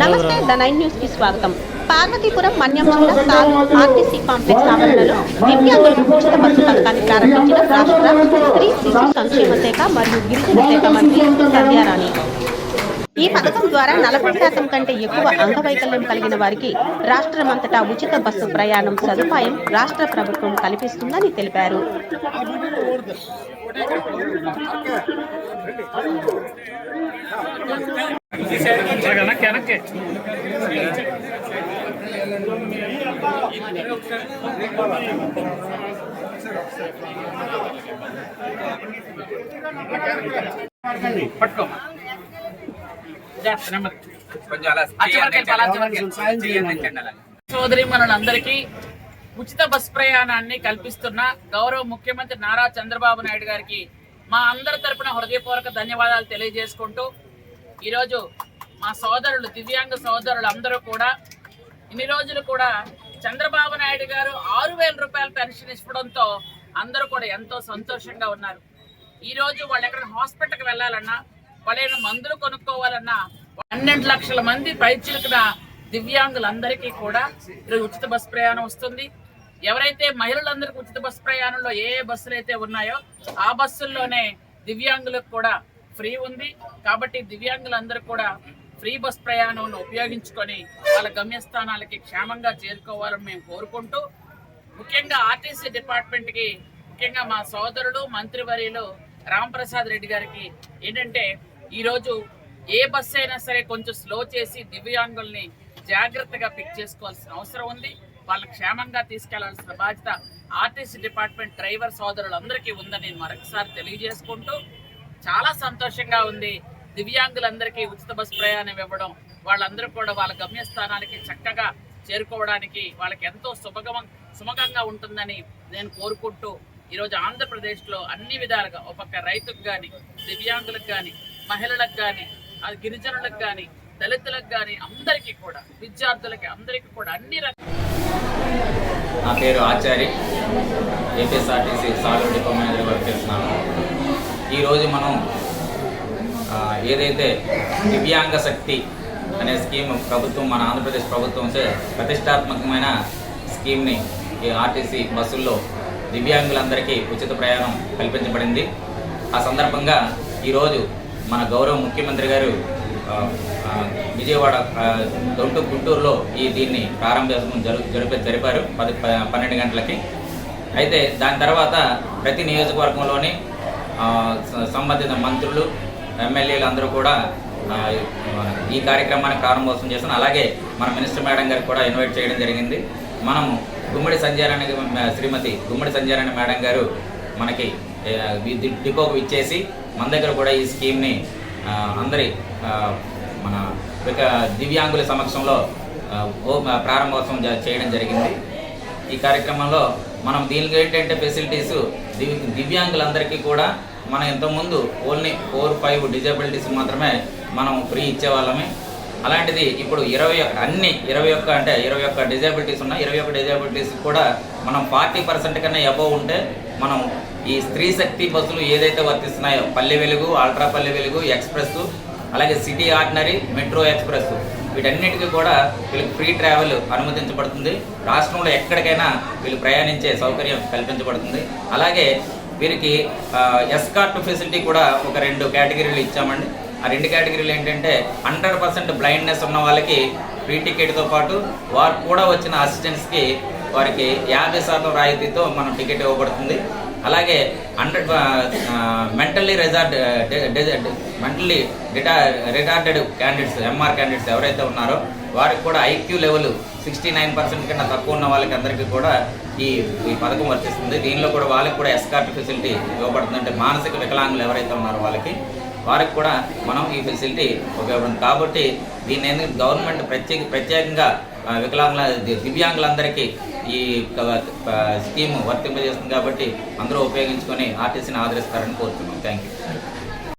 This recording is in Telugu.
నమస్తే ద 9 న్యూస్ కి స్వాగతం. పార్వతీపురం మన్యం జిల్లా సాల్ ఆర్టీసీ కాంప్లెక్స్ ఆవరణలో దివ్యాంగులకు ఉచిత బస్సు పథకాన్ని ప్రారంభించిన రాష్ట్ర స్త్రీ శిశు సంక్షేమ శాఖ మరియు గిరిజన శాఖ మంత్రి సంధ్యారాణి. ఈ పథకం ద్వారా 40% కంటే ఎక్కువ అంగవైకల్యం కలిగిన వారికి రాష్ట్రమంతటా ఉచిత బస్సు ప్రయాణం సదుపాయం రాష్ట్ర ప్రభుత్వం కల్పిస్తుందని తెలిపారు. సోదరి మనందరికీ ఉచిత బస్ ప్రయాణాన్ని కల్పిస్తున్న గౌరవ ముఖ్యమంత్రి నారా చంద్రబాబు నాయుడు గారికి మా అందరి తరపున హృదయపూర్వక ధన్యవాదాలు తెలియజేసుకుంటూ, ఈరోజు మా సోదరులు దివ్యాంగ సోదరులు అందరూ కూడా ఇన్ని రోజులు కూడా చంద్రబాబు నాయుడు గారు 6,000 రూపాయల పెన్షన్ ఇవ్వడంతో అందరూ కూడా ఎంతో సంతోషంగా ఉన్నారు. ఈరోజు వాళ్ళు ఎక్కడైనా హాస్పిటల్కి వెళ్ళాలన్నా, వాళ్ళైనా మందులు కొనుక్కోవాలన్నా 12 లక్షల మంది పైచిలుకున్న దివ్యాంగులందరికీ కూడా ఈరోజు ఉచిత బస్ ప్రయాణం వస్తుంది. ఎవరైతే మహిళలందరికీ ఉచిత బస్ ప్రయాణంలో ఏ బస్సులు అయితే ఉన్నాయో ఆ బస్సుల్లోనే దివ్యాంగులకు కూడా ఫ్రీ ఉంది. కాబట్టి దివ్యాంగులందరూ కూడా ఫ్రీ బస్ ప్రయాణం ఉపయోగించుకొని వాళ్ళ గమ్యస్థానాలకి క్షేమంగా చేరుకోవాలని మేము కోరుకుంటూ, ముఖ్యంగా ఆర్టీసీ డిపార్ట్మెంట్కి, ముఖ్యంగా మా సోదరుడు మంత్రివర్యులు రాంప్రసాద్ రెడ్డి గారికి ఏంటంటే, ఈరోజు ఏ బస్సు అయినా సరే కొంచెం స్లో చేసి దివ్యాంగుల్ని జాగ్రత్తగా పిక్ చేసుకోవాల్సిన అవసరం ఉంది. వాళ్ళ క్షేమంగా తీసుకెళ్లాల్సిన బాధ్యత ఆర్టీసీ డిపార్ట్మెంట్ డ్రైవర్ సోదరులందరికీ ఉందని నేను మరొకసారి తెలియజేసుకుంటూ, చాలా సంతోషంగా ఉంది దివ్యాంగులందరికీ ఉచిత బస్ ప్రయాణం ఇవ్వడం. వాళ్ళందరూ కూడా వాళ్ళ గమ్యస్థానానికి చక్కగా చేరుకోవడానికి వాళ్ళకి ఎంతో సుమగంగా ఉంటుందని నేను కోరుకుంటూ, ఈరోజు ఆంధ్రప్రదేశ్లో అన్ని విధాలుగా ఒక పక్క రైతుకు కానీ, దివ్యాంగులకు కానీ, మహిళలకు కానీ, గిరిజనులకు కానీ, దళితులకు కానీ, అందరికీ కూడా, విద్యార్థులకి అందరికీ కూడా అన్ని రకాల. నా పేరు Achari, APSRTC Saluru depot manager work చేస్తున్నాను. ఈరోజు మనం ఏదైతే దివ్యాంగ శక్తి అనే స్కీమ్ ప్రభుత్వం, మన ఆంధ్రప్రదేశ్ ప్రభుత్వంచే ప్రతిష్టాత్మకమైన స్కీమ్ని ఈ ఆర్టీసీ బస్సుల్లో దివ్యాంగులందరికీ ఉచిత ప్రయాణం కల్పించబడింది. ఆ సందర్భంగా ఈరోజు మన గౌరవ ముఖ్యమంత్రి గారు విజయవాడ గుంటూరులో దీన్ని ప్రారంభోత్సవం జరిపారు 12 గంటలకి. అయితే దాని తర్వాత ప్రతి నియోజకవర్గంలోని సంబంధిత మంత్రులు, ఎమ్మెల్యేలు అందరూ కూడా ఈ కార్యక్రమాన్ని ప్రారంభోత్సవం చేస్తాను. అలాగే మన మినిస్టర్ మేడం గారికి కూడా ఇన్వైట్ చేయడం జరిగింది. మనము శ్రీమతి గుమ్మడి సంధ్యారాణి మేడం గారు మనకి డిపోకు ఇచ్చేసి మన దగ్గర కూడా ఈ స్కీమ్ని అందరి మన దివ్యాంగుల సమక్షంలో ప్రారంభోత్సవం చేయడం జరిగింది. ఈ కార్యక్రమంలో మనం దీనికి ఏంటంటే ఫెసిలిటీస్ దివ్యాంగులందరికీ కూడా మనం ఇంతకుముందు ఓన్లీ 4-5 డిజబిలిటీస్ మాత్రమే మనం ఫ్రీ ఇచ్చేవాళ్ళమే. అలాంటిది ఇప్పుడు 21 డిజబిలిటీస్ ఉన్నాయి. 21 డిజబిలిటీస్ కూడా మనం 40% కన్నా అబోవ్ ఉంటే మనం ఈ స్త్రీ శక్తి బస్సులు ఏదైతే వర్తిస్తున్నాయో, పల్లె వెలుగు, అల్ట్రా పల్లె వెలుగు, ఎక్స్ప్రెస్, అలాగే సిటీ ఆర్డినరీ, మెట్రో ఎక్స్ప్రెస్, వీటన్నిటికీ కూడా వీళ్ళకి ఫ్రీ ట్రావెల్ అనుమతించబడుతుంది. రాష్ట్రంలో ఎక్కడికైనా వీళ్ళు ప్రయాణించే సౌకర్యం కల్పించబడుతుంది. అలాగే వీరికి ఎస్కార్ట్ ఫెసిలిటీ కూడా ఒక 2 కేటగిరీలు ఇచ్చామండి. ఆ 2 కేటగిరీలు ఏంటంటే 100% బ్లైండ్నెస్ ఉన్న వాళ్ళకి ఫ్రీ టికెట్తో పాటు వారు కూడా వచ్చిన అసిస్టెంట్స్కి వారికి 50% రాయితీతో మనం టికెట్ ఇవ్వబడుతుంది. అలాగే mentally retarded candidates, MR candidates ఎవరైతే ఉన్నారో వారికి కూడా ఐక్యూ లెవెల్ 69% కన్నా తక్కువ ఉన్న వాళ్ళకి అందరికీ కూడా ఈ పథకం వర్తిస్తుంది. దీనిలో కూడా వాళ్ళకి కూడా ఎస్కార్ట్ ఫెసిలిటీ ఇవ్వబడుతుంది. అంటే మానసిక వికలాంగులు ఎవరైతే ఉన్నారో వారికి కూడా మనం ఈ ఫెసిలిటీ ఉపయోగపడుతుంది. కాబట్టి దీన్ని గవర్నమెంట్ ప్రత్యేకంగా దివ్యాంగులందరికీ ఈ స్కీమ్ వర్తింపజేస్తుంది. కాబట్టి అందరూ ఉపయోగించుకొని ఆర్టీసీని ఆదరిస్తారని కోరుతున్నాం. Thank you.